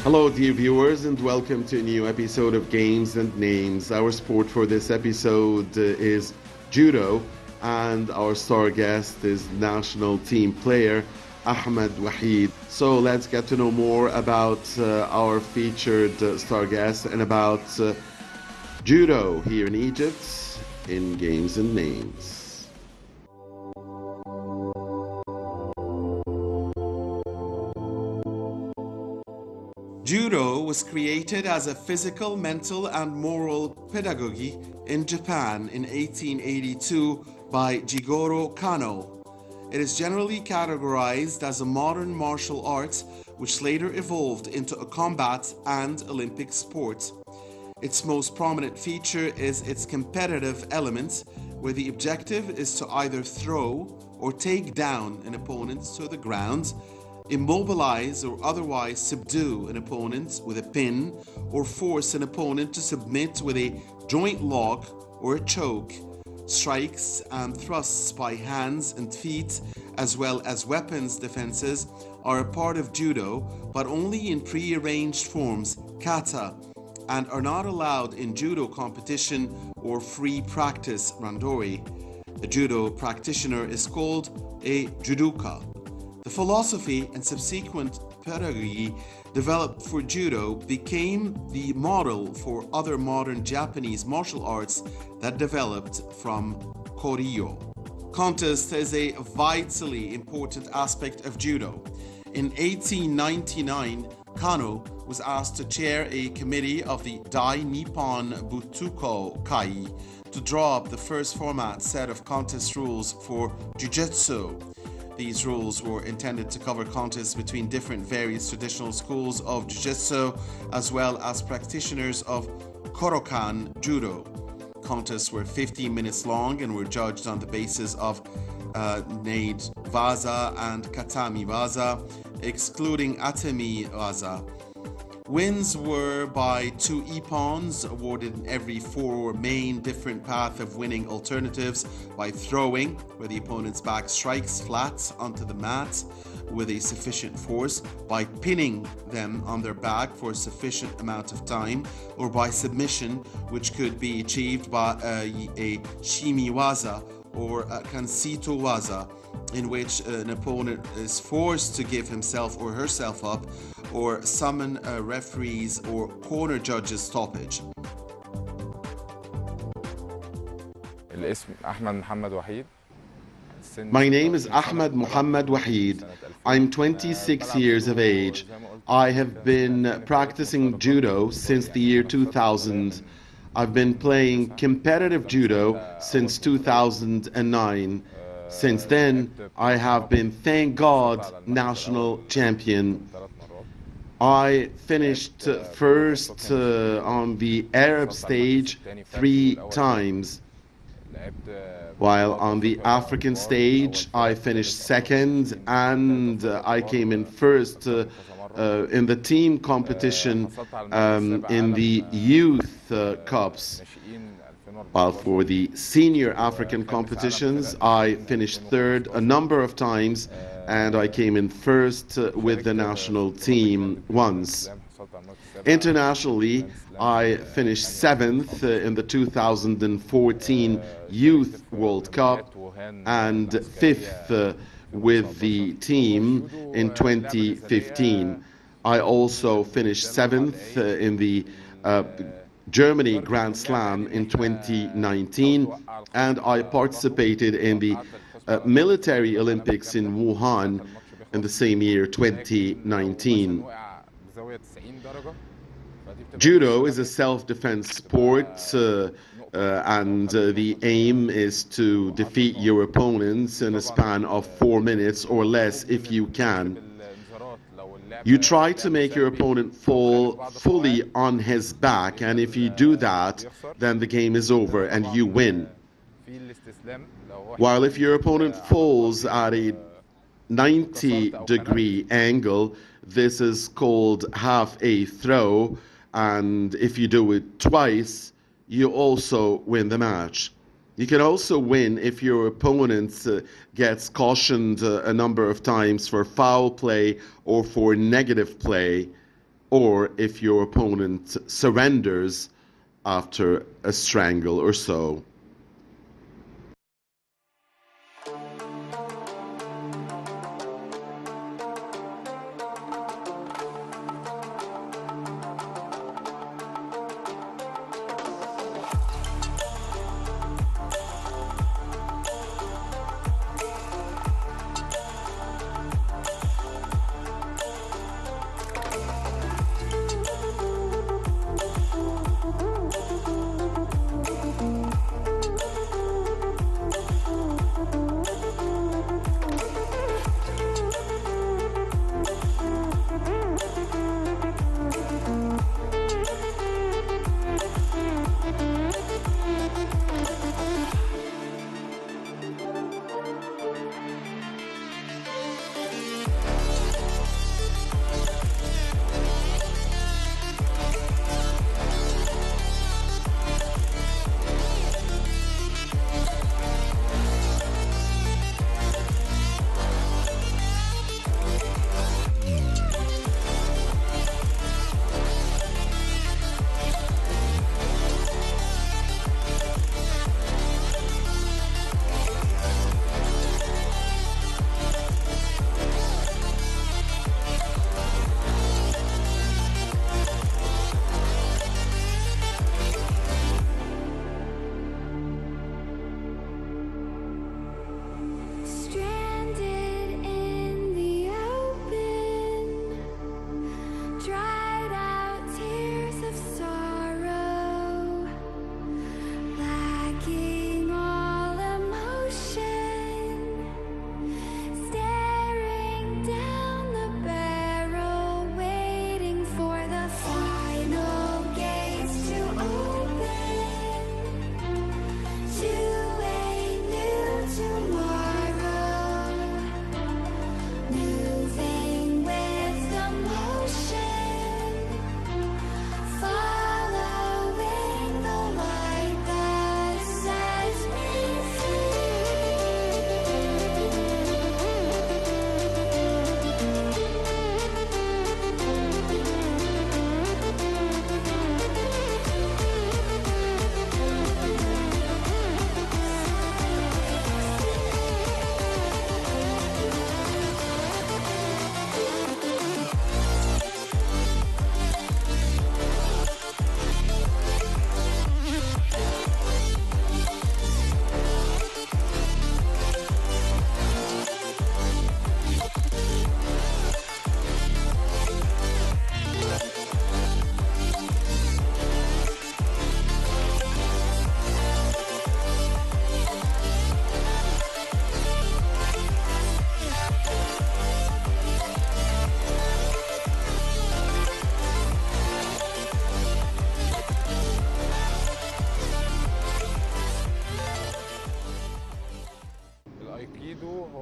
Hello, dear viewers, and welcome to a new episode of Games and Names. Our sport for this episode is judo, and our star guest is national team player Ahmed Wahid. So let's get to know more about our featured star guest and about judo here in Egypt in Games and Names. Judo was created as a physical, mental, and moral pedagogy in Japan in 1882 by Jigoro Kano. It is generally categorized as a modern martial art which later evolved into a combat and Olympic sport. Its most prominent feature is its competitive element, where the objective is to either throw or take down an opponent to the ground, immobilize or otherwise subdue an opponent with a pin, or force an opponent to submit with a joint lock or a choke. Strikes and thrusts by hands and feet, as well as weapons defenses, are a part of judo, but only in pre-arranged forms, kata, and are not allowed in judo competition or free practice, randori. A judo practitioner is called a judoka. The philosophy and subsequent pedagogy developed for judo became the model for other modern Japanese martial arts that developed from Koryo. Contest is a vitally important aspect of judo. In 1899, Kano was asked to chair a committee of the Dai Nippon Butoku Kai to draw up the first format set of contest rules for Jiu-Jitsu. These rules were intended to cover contests between different various traditional schools of Jiu-Jitsu as well as practitioners of Korokan Judo. Contests were 15 minutes long and were judged on the basis of Nade Waza and Katami Waza, excluding Atami Waza. Wins were by 2 ippons, awarded in every 4 main different path of winning alternatives: by throwing, where the opponent's back strikes flat onto the mat with a sufficient force, by pinning them on their back for a sufficient amount of time, or by submission, which could be achieved by a shimiwaza or a kansito waza, in which an opponent is forced to give himself or herself up or summon a referee's or corner judge's stoppage. My name is Ahmed Muhammad Wahid. I'm 26 years of age. I have been practicing judo since the year 2000. I've been playing competitive judo since 2009. Since then, I have been, thank God, national champion. I finished first on the Arab stage 3 times, while on the African stage I finished second, and I came in first in the team competition in the youth cups. While for the senior African competitions, I finished third a number of times, and I came in first with the national team once. Internationally, I finished 7th in the 2014 Youth World Cup and 5th with the team in 2015. I also finished 7th in the Germany Grand Slam in 2019, and I participated in the Military Olympics in Wuhan in the same year, 2019. Judo is a self-defense sport, and the aim is to defeat your opponents in a span of 4 minutes or less if you can. You try to make your opponent fall fully on his back, and if you do that, then the game is over and you win. While if your opponent falls at a 90-degree angle, this is called half a throw, and if you do it twice, you also win the match. You can also win if your opponent gets cautioned a number of times for foul play or for negative play. or if your opponent surrenders after a strangle or so.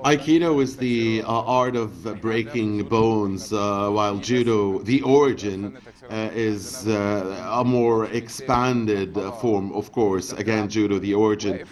Aikido is the art of breaking bones, while Judo, the origin, is a more expanded form, of course. Again, Judo, the origin,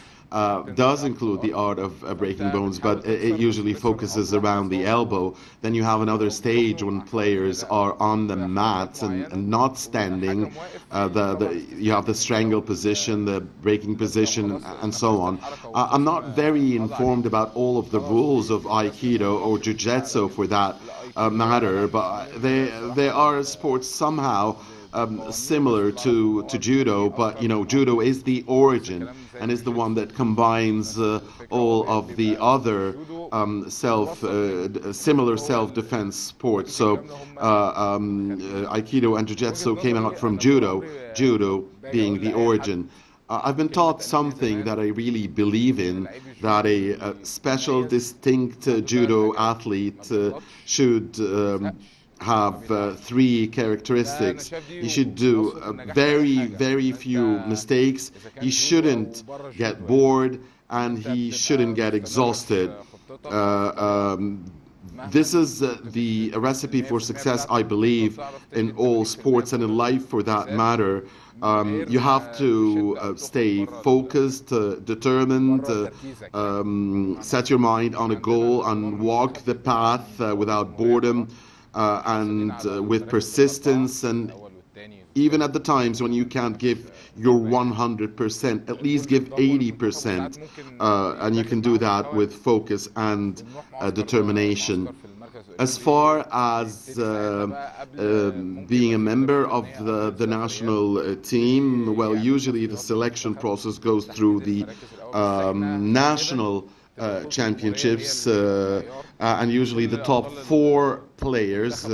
does include the art of breaking bones, but it usually focuses around the elbow. Then you have another stage when players are on the mat and not standing. You have the strangle position, the breaking position, and so on. I'm not very informed about all of the rules of Aikido or Jiu-Jitsu for that matter, but they are sports somehow similar to Judo, but Judo is the origin and is the one that combines all of the other similar self-defense sports. So Aikido and Jiu-Jitsu came out from Judo being the origin. I've been taught something that I really believe in, that a special, distinct Judo athlete should have three characteristics. He should do very, very few mistakes. He shouldn't get bored, and he shouldn't get exhausted. This is the recipe for success, I believe, in all sports and in life for that matter. You have to stay focused, determined, set your mind on a goal and walk the path without boredom. and with persistence, and even at the times when you can't give your 100%, at least give 80%, and you can do that with focus and determination. As far as being a member of the national team, well, usually the selection process goes through the national championships, and usually the top 4 players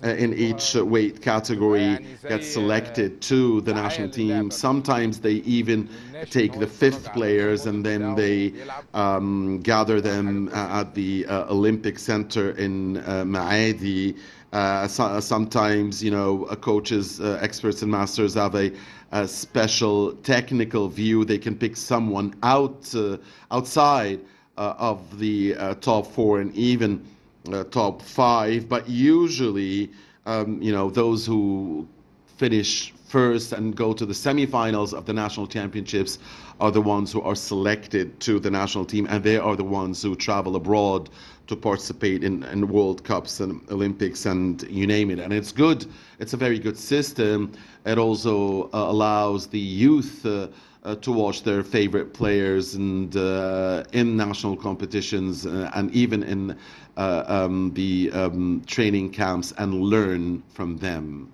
in each weight category get selected to the national team. Sometimes they even take the 5th players and then they gather them at the Olympic Center in Maadi. Sometimes, coaches, experts, and masters have a special technical view. They can pick someone outside of the top 4 and even top 5. But usually, those who finish first and go to the semifinals of the national championships are the ones who are selected to the national team, and they are the ones who travel abroad to participate in World Cups and Olympics and you name it. And it's good. It's a very good system. It also allows the youth to watch their favorite players and in national competitions and even in the training camps and learn from them.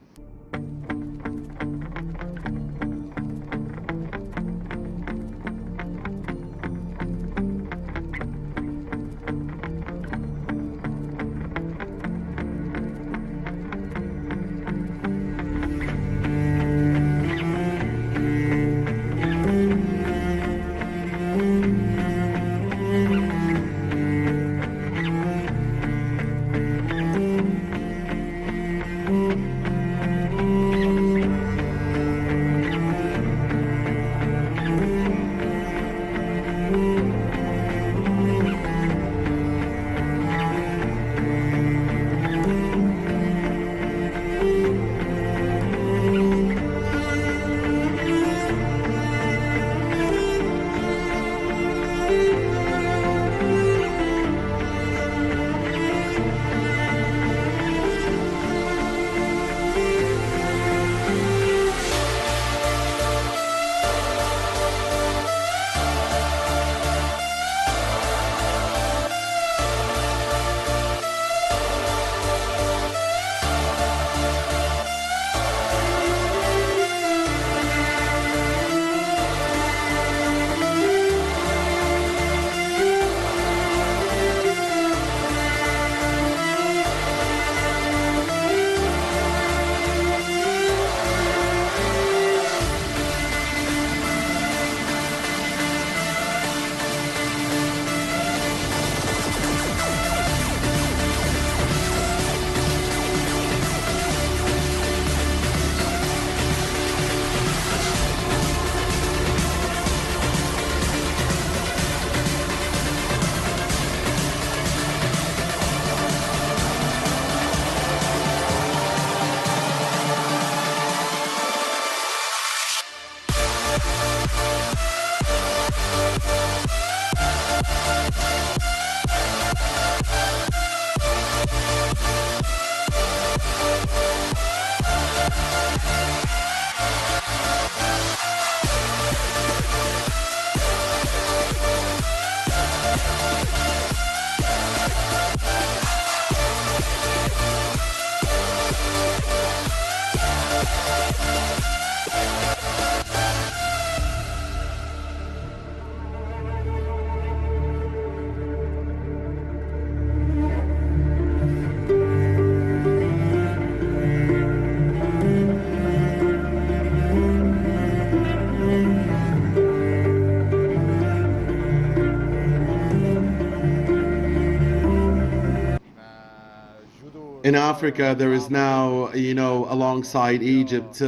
In Africa, there is now, alongside Egypt,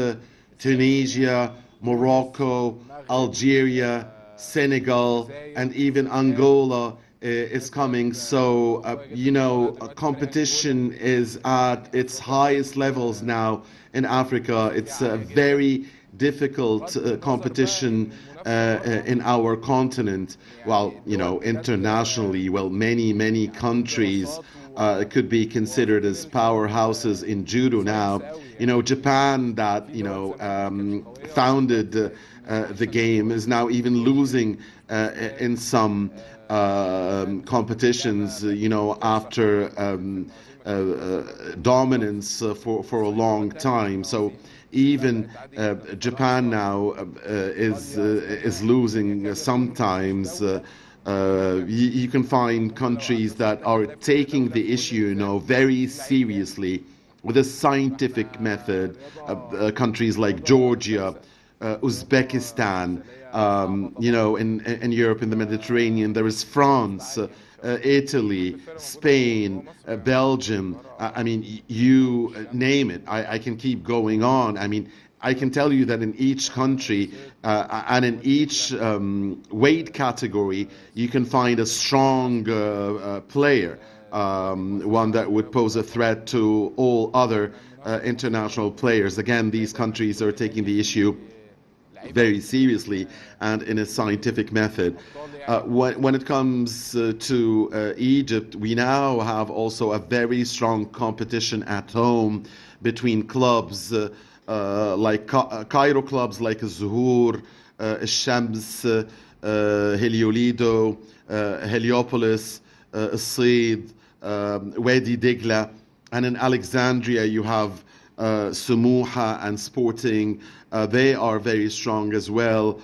Tunisia, Morocco, Algeria, Senegal, and even Angola is coming. So, competition is at its highest levels now in Africa. It's a very difficult competition in our continent. Well, internationally, many countries could be considered as powerhouses in judo now. Japan, that founded the game, is now even losing in some competitions. After dominance for a long time. So even Japan now is losing sometimes. You can find countries that are taking the issue, very seriously with a scientific method. Countries like Georgia, Uzbekistan, in Europe, in the Mediterranean, there is France, Italy, Spain, Belgium. I mean, you name it. I can keep going on. I mean, I can tell you that in each country and in each weight category, you can find a strong player, one that would pose a threat to all other international players. Again, these countries are taking the issue very seriously and in a scientific method. When it comes to Egypt, we now have also a very strong competition at home between clubs like Cairo clubs like Zuhur, Shams, Heliolido, Heliopolis, Said, Wadi Degla, and in Alexandria you have Sumuha and Sporting. They are very strong as well,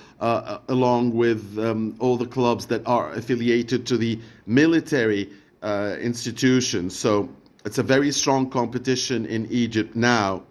along with all the clubs that are affiliated to the military institutions. So it's a very strong competition in Egypt now.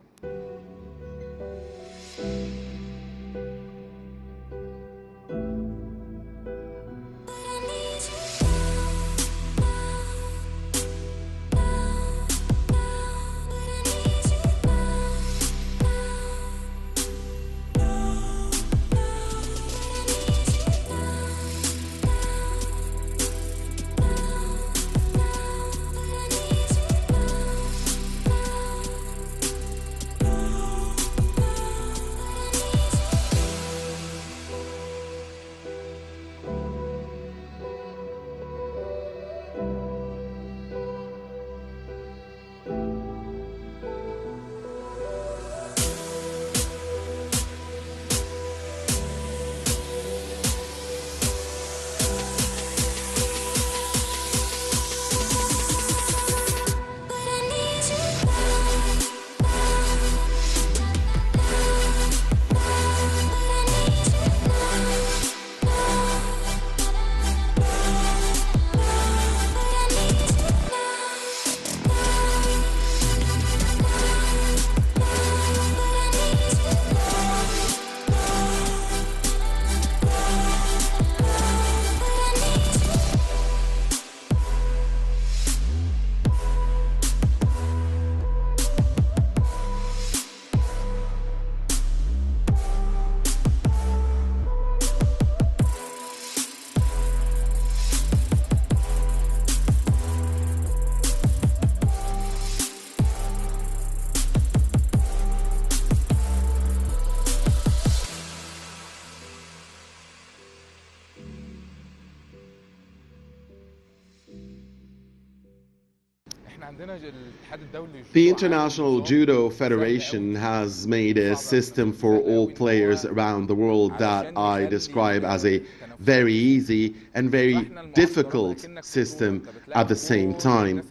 The International Judo Federation has made a system for all players around the world that I describe as a very easy and very difficult system at the same time.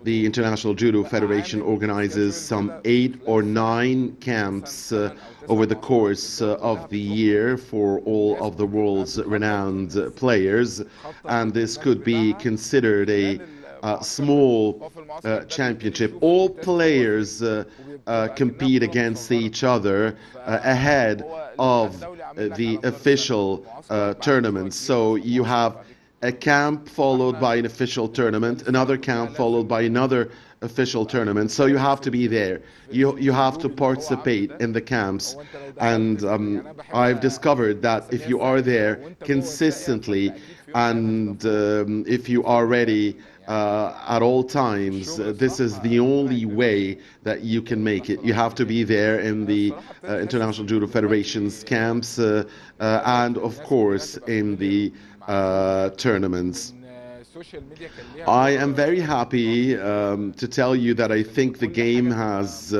The International Judo Federation organizes some 8 or 9 camps over the course of the year for all of the world's renowned players, and this could be considered a small championship. All players compete against each other ahead of the official tournament. So you have a camp followed by an official tournament, another camp followed by another official tournament. So you have to be there. You have to participate in the camps. And I've discovered that if you are there consistently and if you are ready at all times, this is the only way that you can make it. You have to be there in the International Judo Federation's camps and, of course, in the tournaments. I am very happy to tell you that I think the game has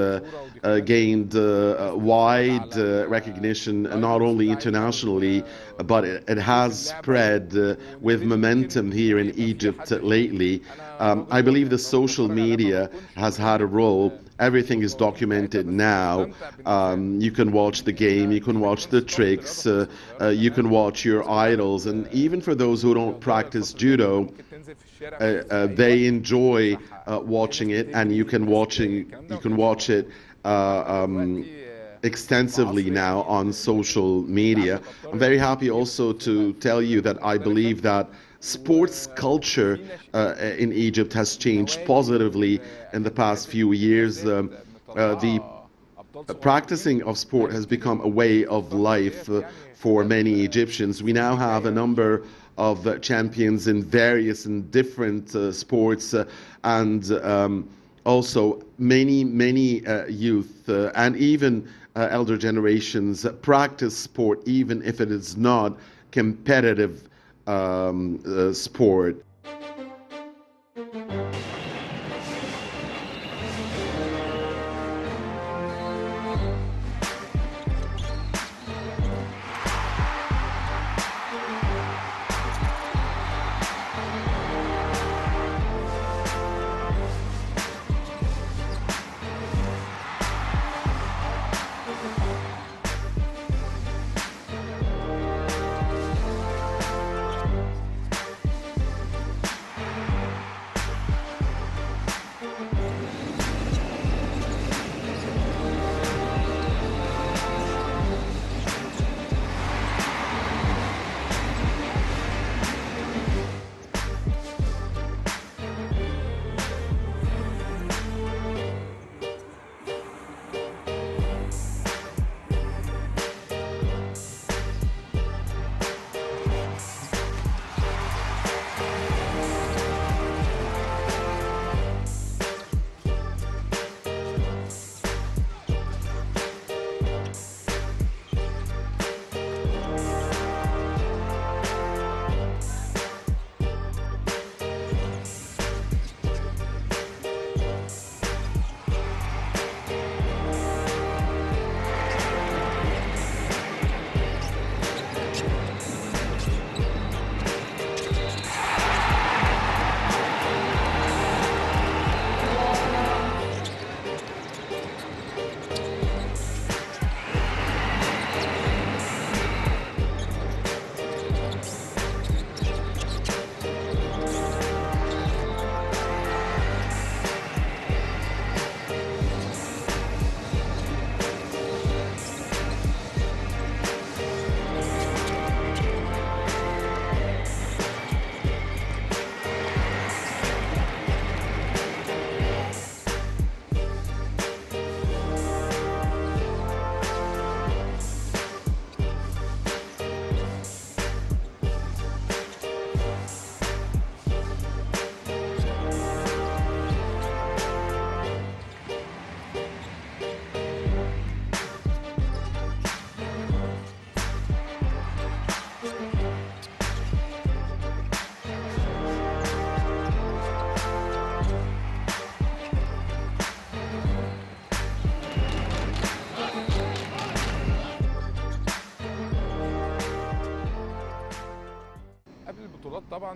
gained wide recognition, not only internationally, but it has spread with momentum here in Egypt lately. I believe the social media has had a role. Everything is documented now. You can watch the game, you can watch the tricks, you can watch your idols, and even for those who don't practice judo, they enjoy watching it, and you can watch it extensively now on social media. I'm very happy also to tell you that I believe that sports culture in Egypt has changed positively in the past few years. The practicing of sport has become a way of life for many Egyptians. We now have a number of champions in various and different sports, and also many youth and even elder generations practice sport, even if it is not competitive sport.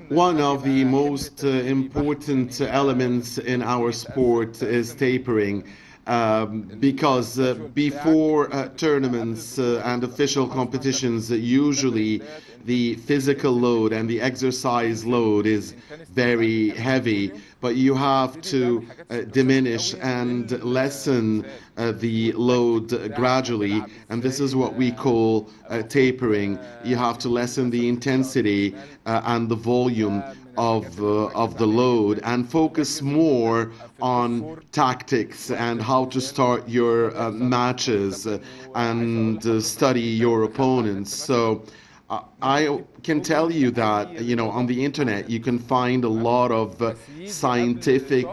One of the most important elements in our sport is tapering. Because before tournaments and official competitions, usually the physical load and the exercise load is very heavy, but you have to diminish and lessen the load gradually, and this is what we call tapering. You have to lessen the intensity and the volume of the load and focus more on tactics and how to start your matches and study your opponents. So I can tell you that, on the internet you can find a lot of scientific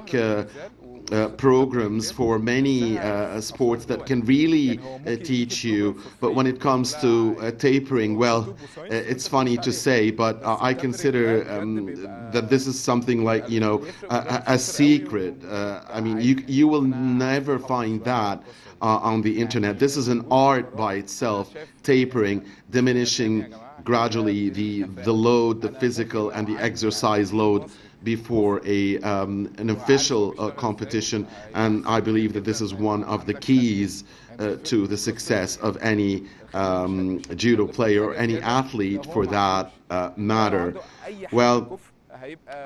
programs for many sports that can really teach you. But when it comes to tapering, well, it's funny to say, but I consider that this is something like, a secret. I mean, you will never find that on the internet. This is an art by itself, tapering, diminishing gradually the load, the physical and the exercise load before an official competition, and I believe that this is one of the keys to the success of any judo player or any athlete for that matter. Well,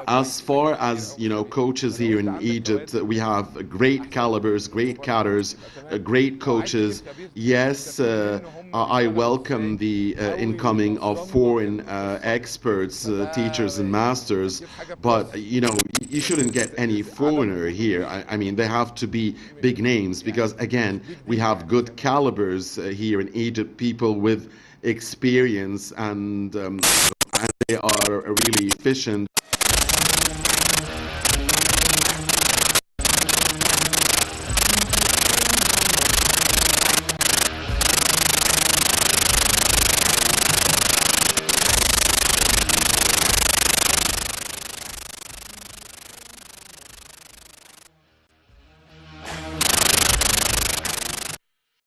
as far as coaches here in Egypt, we have great calibers, great cadres, great coaches. Yes, I welcome the incoming of foreign experts, teachers and masters, but you shouldn't get any foreigner here. I mean, they have to be big names because again, we have good calibers here in Egypt, people with experience, and they are really efficient